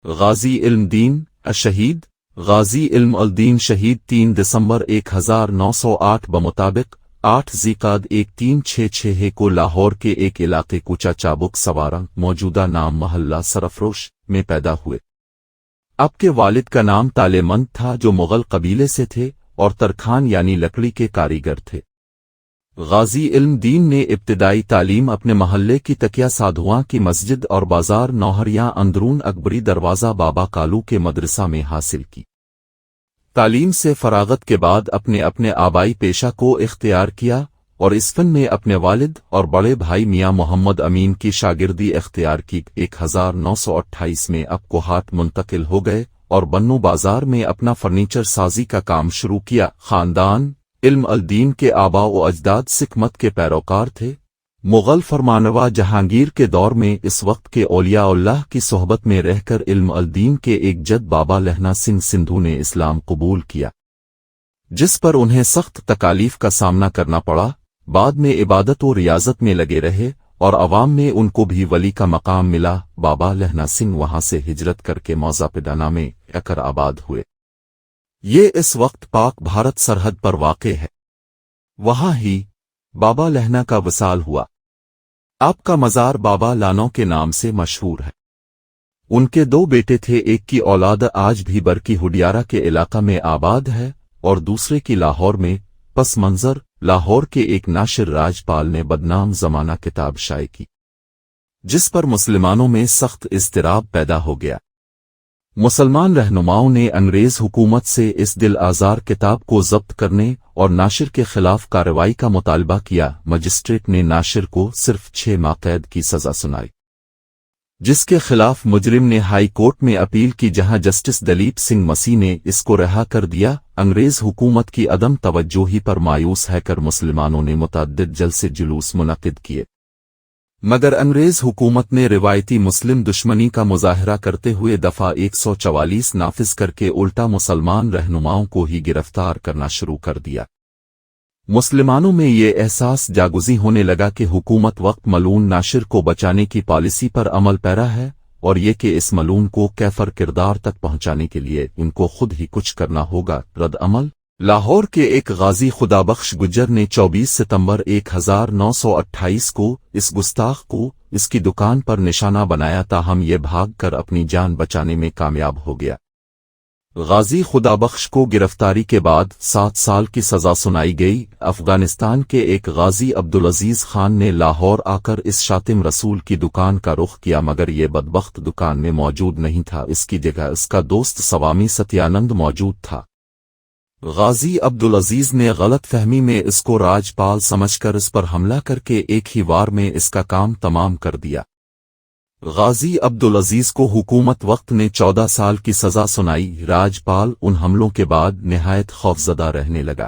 غازی علم دین الشہید غازی علم الدین شہید 3 دسمبر 1908 بمطابق 8 ذیقعدہ 1366 کو لاہور کے ایک علاقے کوچا چابک سوارا موجودہ نام محلہ سرفروش میں پیدا ہوئے۔ آپ کے والد کا نام تالے مند تھا جو مغل قبیلے سے تھے اور ترکھان یعنی لکڑی کے کاریگر تھے۔ غازی علم دین نے ابتدائی تعلیم اپنے محلے کی تکیہ سادھواں کی مسجد اور بازار نوہریاں اندرون اکبری دروازہ بابا کالو کے مدرسہ میں حاصل کی۔ تعلیم سے فراغت کے بعد اپنے آبائی پیشہ کو اختیار کیا اور اس فن میں اپنے والد اور بڑے بھائی میاں محمد امین کی شاگردی اختیار کی۔ 1928 میں اب کوہاٹ منتقل ہو گئے اور بنو بازار میں اپنا فرنیچر سازی کا کام شروع کیا۔ خاندان علم الدین کے آباء و اجداد سکھ مت کے پیروکار تھے۔ مغل فرمانروا جہانگیر کے دور میں اس وقت کے اولیاء اللہ کی صحبت میں رہ کر علم الدین کے ایک جد بابا لہنا سنگھ سندھو نے اسلام قبول کیا، جس پر انہیں سخت تکالیف کا سامنا کرنا پڑا۔ بعد میں عبادت و ریاضت میں لگے رہے اور عوام میں ان کو بھی ولی کا مقام ملا۔ بابا لہنا سنگھ وہاں سے ہجرت کر کے موضع پڈانا میں اکر آباد ہوئے۔ یہ اس وقت پاک بھارت سرحد پر واقع ہے۔ وہاں ہی بابا لہنا کا وصال ہوا۔ آپ کا مزار بابا لانو کے نام سے مشہور ہے۔ ان کے 2 بیٹے تھے، ایک کی اولاد آج بھی برکی ہڈیارہ کے علاقہ میں آباد ہے اور دوسرے کی لاہور میں۔ پس منظر لاہور کے ایک ناشر راج پال نے بدنام زمانہ کتاب شائع کی، جس پر مسلمانوں میں سخت اضطراب پیدا ہو گیا۔ مسلمان رہنماؤں نے انگریز حکومت سے اس دل آزار کتاب کو ضبط کرنے اور ناشر کے خلاف کارروائی کا مطالبہ کیا۔ مجسٹریٹ نے ناشر کو صرف 6 ماہ قید کی سزا سنائی، جس کے خلاف مجرم نے ہائی کورٹ میں اپیل کی، جہاں جسٹس دلیپ سنگھ مسیح نے اس کو رہا کر دیا۔ انگریز حکومت کی عدم توجہی پر مایوس ہے کر مسلمانوں نے متعدد جلسے جلوس منعقد کیے، مگر انگریز حکومت نے روایتی مسلم دشمنی کا مظاہرہ کرتے ہوئے دفعہ 144 نافذ کر کے الٹا مسلمان رہنماؤں کو ہی گرفتار کرنا شروع کر دیا۔ مسلمانوں میں یہ احساس جاگزی ہونے لگا کہ حکومت وقت ملعون ناشر کو بچانے کی پالیسی پر عمل پیرا ہے، اور یہ کہ اس ملعون کو کیفر کردار تک پہنچانے کے لیے ان کو خود ہی کچھ کرنا ہوگا۔ رد عمل لاہور کے ایک غازی خدا بخش گجر نے 24 ستمبر 1928 کو اس گستاخ کو اس کی دکان پر نشانہ بنایا، تاہم یہ بھاگ کر اپنی جان بچانے میں کامیاب ہو گیا۔ غازی خدا بخش کو گرفتاری کے بعد 7 سال کی سزا سنائی گئی۔ افغانستان کے ایک غازی عبدالعزیز خان نے لاہور آ کر اس شاتم رسول کی دکان کا رخ کیا، مگر یہ بدبخت دکان میں موجود نہیں تھا، اس کی جگہ اس کا دوست سوامی ستیانند موجود تھا۔ غازی عبدالعزیز نے غلط فہمی میں اس کو راجپال سمجھ کر اس پر حملہ کر کے ایک ہی وار میں اس کا کام تمام کر دیا۔ غازی عبدالعزیز کو حکومت وقت نے 14 سال کی سزا سنائی۔ راجپال ان حملوں کے بعد نہایت خوفزدہ رہنے لگا۔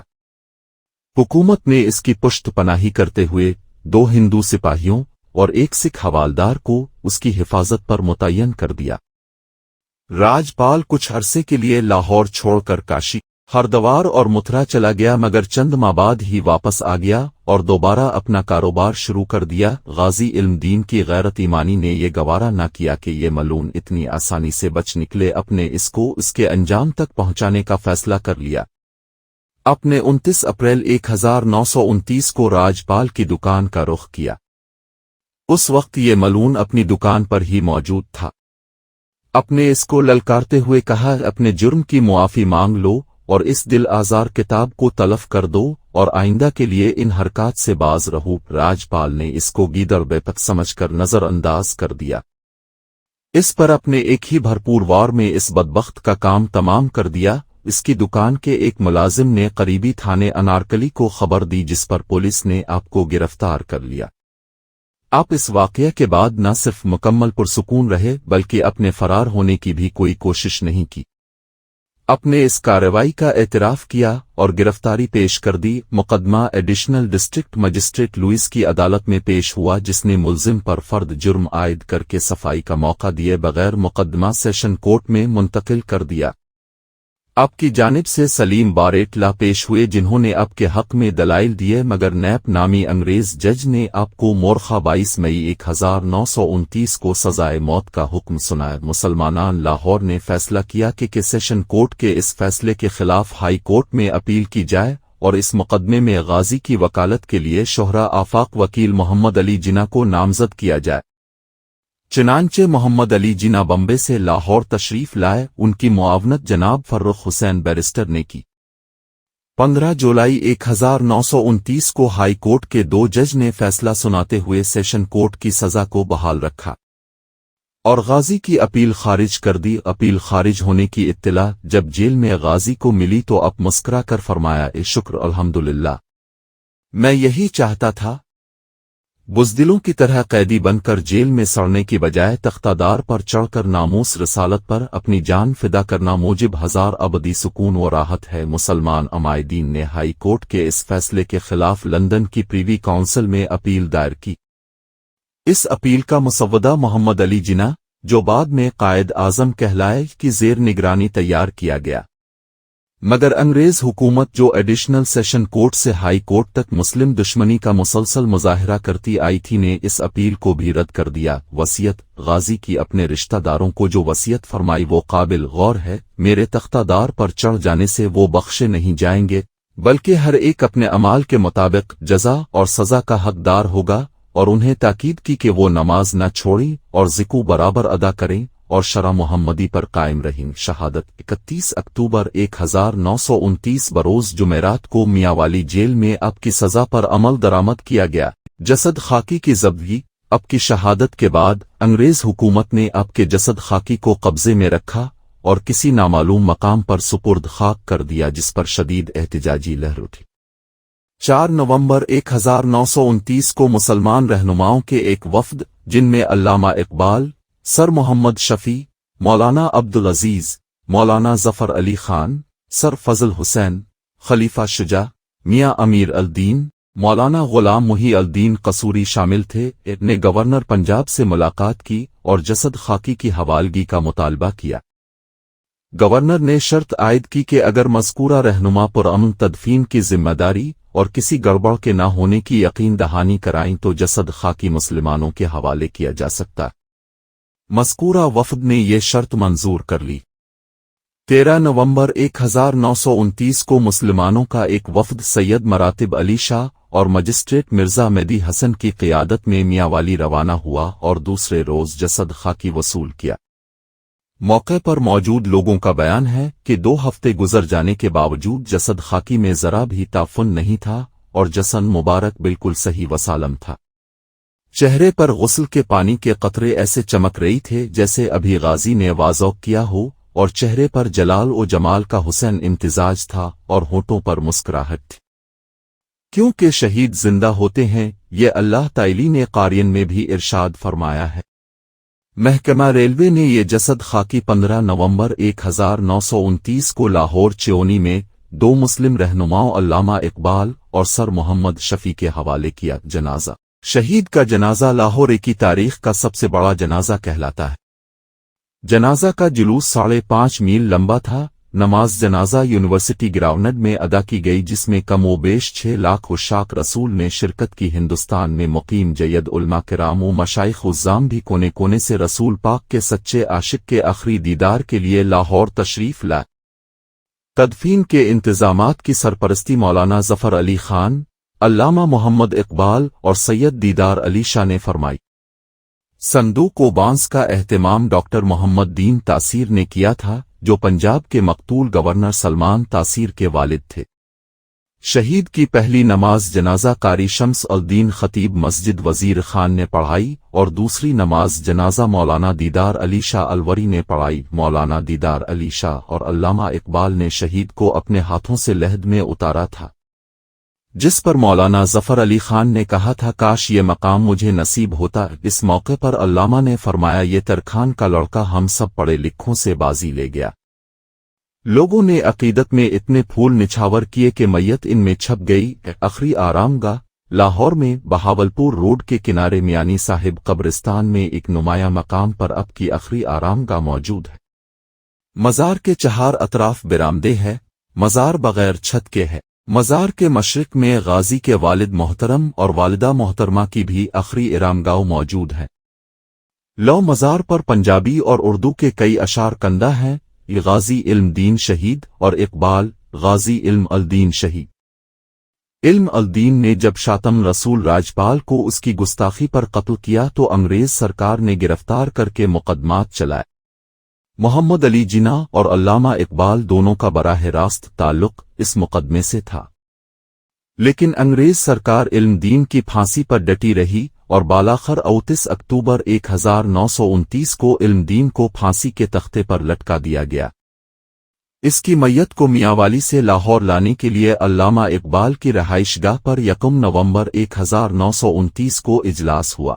حکومت نے اس کی پشت پناہی کرتے ہوئے 2 ہندو سپاہیوں اور ایک سکھ حوالدار کو اس کی حفاظت پر متعین کر دیا۔ راجپال کچھ عرصے کے لیے لاہور چھوڑ کر کاشی، ہردوار اور متھرا چلا گیا، مگر چند ماہ بعد ہی واپس آ گیا اور دوبارہ اپنا کاروبار شروع کر دیا۔ غازی علم دین کی غیرت ایمانی نے یہ گوارا نہ کیا کہ یہ ملعون اتنی آسانی سے بچ نکلے، اپنے اس کو اس کے انجام تک پہنچانے کا فیصلہ کر لیا۔ اپنے 29 اپریل 1929 کو راجپال کی دکان کا رخ کیا۔ اس وقت یہ ملعون اپنی دکان پر ہی موجود تھا۔ اپنے اس کو للکارتے ہوئے کہا، اپنے جرم کی معافی مانگ لو اور اس دل آزار کتاب کو تلف کر دو اور آئندہ کے لیے ان حرکات سے باز رہو۔ راجپال نے اس کو گیدڑ بیپک سمجھ کر نظر انداز کر دیا۔ اس پر اپنے ایک ہی بھرپور وار میں اس بدبخت کا کام تمام کر دیا۔ اس کی دکان کے ایک ملازم نے قریبی تھانے انارکلی کو خبر دی، جس پر پولیس نے آپ کو گرفتار کر لیا۔ آپ اس واقعہ کے بعد نہ صرف مکمل پرسکون رہے بلکہ اپنے فرار ہونے کی بھی کوئی کوشش نہیں کی۔ اپنے اس کارروائی کا اعتراف کیا اور گرفتاری پیش کر دی۔ مقدمہ ایڈیشنل ڈسٹرکٹ مجسٹریٹ لوئس کی عدالت میں پیش ہوا، جس نے ملزم پر فرد جرم عائد کر کے صفائی کا موقع دیے بغیر مقدمہ سیشن کورٹ میں منتقل کر دیا۔ آپ کی جانب سے سلیم باریٹلا پیش ہوئے جنہوں نے آپ کے حق میں دلائل دیے، مگر نیپ نامی انگریز جج نے آپ کو مورخہ 22 مئی 1929 کو سزائے موت کا حکم سنایا۔ مسلمانان لاہور نے فیصلہ کیا کہ سیشن کورٹ کے اس فیصلے کے خلاف ہائی کورٹ میں اپیل کی جائے اور اس مقدمے میں غازی کی وکالت کے لیے شہرہ آفاق وکیل محمد علی جناح کو نامزد کیا جائے۔ چنانچہ محمد علی جناح بمبے سے لاہور تشریف لائے، ان کی معاونت جناب فرخ حسین بیرسٹر نے کی۔ 15 جولائی 1929 کو ہائی کورٹ کے 2 جج نے فیصلہ سناتے ہوئے سیشن کورٹ کی سزا کو بحال رکھا اور غازی کی اپیل خارج کر دی۔ اپیل خارج ہونے کی اطلاع جب جیل میں غازی کو ملی تو اب مسکرا کر فرمایا، اے شکر الحمدللہ، میں یہی چاہتا تھا۔ بزدلوں کی طرح قیدی بن کر جیل میں سڑنے کی بجائے تختہ دار پر چڑھ کر ناموس رسالت پر اپنی جان فدا کرنا موجب ہزار ابدی سکون و راحت ہے۔ مسلمان عمائدین نے ہائی کورٹ کے اس فیصلے کے خلاف لندن کی پریوی کونسل میں اپیل دائر کی۔ اس اپیل کا مسودہ محمد علی جناح، جو بعد میں قائد اعظم کہلائے، کی زیر نگرانی تیار کیا گیا، مگر انگریز حکومت جو ایڈیشنل سیشن کورٹ سے ہائی کورٹ تک مسلم دشمنی کا مسلسل مظاہرہ کرتی آئی تھی نے اس اپیل کو بھی رد کر دیا۔ وصیت غازی کی اپنے رشتہ داروں کو جو وصیت فرمائی وہ قابل غور ہے۔ میرے تختہ دار پر چڑھ جانے سے وہ بخشے نہیں جائیں گے، بلکہ ہر ایک اپنے اعمال کے مطابق جزا اور سزا کا حقدار ہوگا، اور انہیں تاکید کی کہ وہ نماز نہ چھوڑیں اور زکوٰۃ برابر ادا کریں اور شرع محمدی پر قائم رہیں۔ شہادت 31 اکتوبر 1929 بروز جمعرات کو میاوالی جیل میں اب کی سزا پر عمل درآمد کیا گیا۔ جسد خاکی کی ضبطگی اب کی شہادت کے بعد انگریز حکومت نے اب کے جسد خاکی کو قبضے میں رکھا اور کسی نامعلوم مقام پر سپرد خاک کر دیا، جس پر شدید احتجاجی لہر اٹھی۔ 4 نومبر 1929 کو مسلمان رہنماؤں کے ایک وفد، جن میں علامہ اقبال، سر محمد شفیع، مولانا عبدالعزیز، مولانا ظفر علی خان، سر فضل حسین، خلیفہ شجاع، میاں امیر الدین، مولانا غلام محی الدین قصوری شامل تھے، نے گورنر پنجاب سے ملاقات کی اور جسد خاکی کی حوالگی کا مطالبہ کیا۔ گورنر نے شرط عائد کی کہ اگر مذکورہ رہنما پرامن تدفین کی ذمہ داری اور کسی گڑبڑ کے نہ ہونے کی یقین دہانی کرائیں تو جسد خاکی مسلمانوں کے حوالے کیا جا سکتا۔ مذکورہ وفد نے یہ شرط منظور کر لی۔ 13 نومبر 1929 کو مسلمانوں کا ایک وفد سید مراتب علی شاہ اور مجسٹریٹ مرزا مہدی حسن کی قیادت میں میاوالی روانہ ہوا اور دوسرے روز جسد خاکی وصول کیا۔ موقع پر موجود لوگوں کا بیان ہے کہ 2 ہفتے گزر جانے کے باوجود جسد خاکی میں ذرا بھی تعفن نہیں تھا اور جسد مبارک بالکل صحیح و سالم تھا۔ چہرے پر غسل کے پانی کے قطرے ایسے چمک رہی تھے جیسے ابھی غازی نے واضح کیا ہو، اور چہرے پر جلال و جمال کا حسن امتزاج تھا اور ہونٹوں پر مسکراہٹ تھی۔ کیونکہ شہید زندہ ہوتے ہیں، یہ اللہ تعالی نے قارئین میں بھی ارشاد فرمایا ہے۔ محکمہ ریلوے نے یہ جسد خاکی 15 نومبر 1929 کو لاہور چیونی میں 2 مسلم رہنماؤں علامہ اقبال اور سر محمد شفیع کے حوالے کیا۔ جنازہ شہید کا جنازہ لاہور کی تاریخ کا سب سے بڑا جنازہ کہلاتا ہے۔ جنازہ کا جلوس 5.5 میل لمبا تھا۔ نماز جنازہ یونیورسٹی گراؤنڈ میں ادا کی گئی، جس میں کم و بیش 6 لاکھ عشاق رسول نے شرکت کی۔ ہندوستان میں مقیم جید علماء کرام و مشائخ عظام بھی کونے کونے سے رسول پاک کے سچے عاشق کے آخری دیدار کے لیے لاہور تشریف لائے۔ تدفین کے انتظامات کی سرپرستی مولانا ظفر علی خان، علامہ محمد اقبال اور سید دیدار علی شاہ نے فرمائی۔ صندوق و بانس کا اہتمام ڈاکٹر محمد دین تاثیر نے کیا تھا، جو پنجاب کے مقتول گورنر سلمان تاثیر کے والد تھے۔ شہید کی پہلی نماز جنازہ قاری شمس الدین خطیب مسجد وزیر خان نے پڑھائی اور دوسری نماز جنازہ مولانا دیدار علی شاہ الوری نے پڑھائی۔ مولانا دیدار علی شاہ اور علامہ اقبال نے شہید کو اپنے ہاتھوں سے لحد میں اتارا تھا، جس پر مولانا ظفر علی خان نے کہا تھا، کاش یہ مقام مجھے نصیب ہوتا۔ اس موقع پر علامہ نے فرمایا، یہ ترکھان کا لڑکا ہم سب پڑھے لکھوں سے بازی لے گیا۔ لوگوں نے عقیدت میں اتنے پھول نچھاور کیے کہ میت ان میں چھپ گئی۔ آخری آرام گاہ لاہور میں بہاولپور روڈ کے کنارے میانی صاحب قبرستان میں ایک نمایاں مقام پر اب کی آخری آرام گاہ موجود ہے۔ مزار کے چہار اطراف برآمدے ہے، مزار بغیر چھت کے ہے۔ مزار کے مشرق میں غازی کے والد محترم اور والدہ محترمہ کی بھی آخری ارامگاہ موجود ہے۔ لو مزار پر پنجابی اور اردو کے کئی اشعار کندہ ہیں، یہ غازی علم دین شہید اور اقبال غازی علم الدین شہید۔ علم الدین نے جب شاطم رسول راجپال کو اس کی گستاخی پر قتل کیا تو انگریز سرکار نے گرفتار کر کے مقدمات چلائے۔ محمد علی جناح اور علامہ اقبال دونوں کا براہ راست تعلق اس مقدمے سے تھا، لیکن انگریز سرکار علم دین کی پھانسی پر ڈٹی رہی اور بالاخر 29 اکتوبر 1929 کو علم دین کو پھانسی کے تختے پر لٹکا دیا گیا۔ اس کی میت کو میاوالی سے لاہور لانے کے لیے علامہ اقبال کی رہائش گاہ پر 1 نومبر 1929 کو اجلاس ہوا۔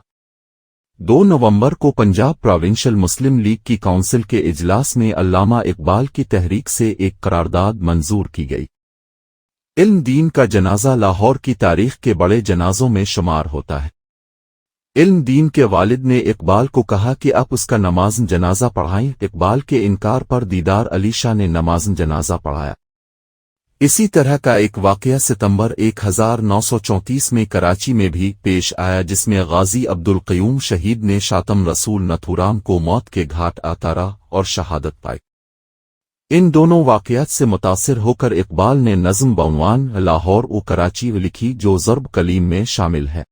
2 نومبر کو پنجاب پروونشل مسلم لیگ کی کونسل کے اجلاس میں علامہ اقبال کی تحریک سے ایک قرارداد منظور کی گئی۔ علم دین کا جنازہ لاہور کی تاریخ کے بڑے جنازوں میں شمار ہوتا ہے۔ علم دین کے والد نے اقبال کو کہا کہ آپ اس کا نماز جنازہ پڑھائیں۔ اقبال کے انکار پر دیدار علی شاہ نے نماز جنازہ پڑھایا۔ اسی طرح کا ایک واقعہ ستمبر 1934 میں کراچی میں بھی پیش آیا، جس میں غازی عبدالقیوم شہید نے شاطم رسول نتھورام کو موت کے گھاٹ اتارا اور شہادت پائی۔ ان دونوں واقعات سے متاثر ہو کر اقبال نے نظم بعنوان لاہور و کراچی لکھی جو ضرب کلیم میں شامل ہے۔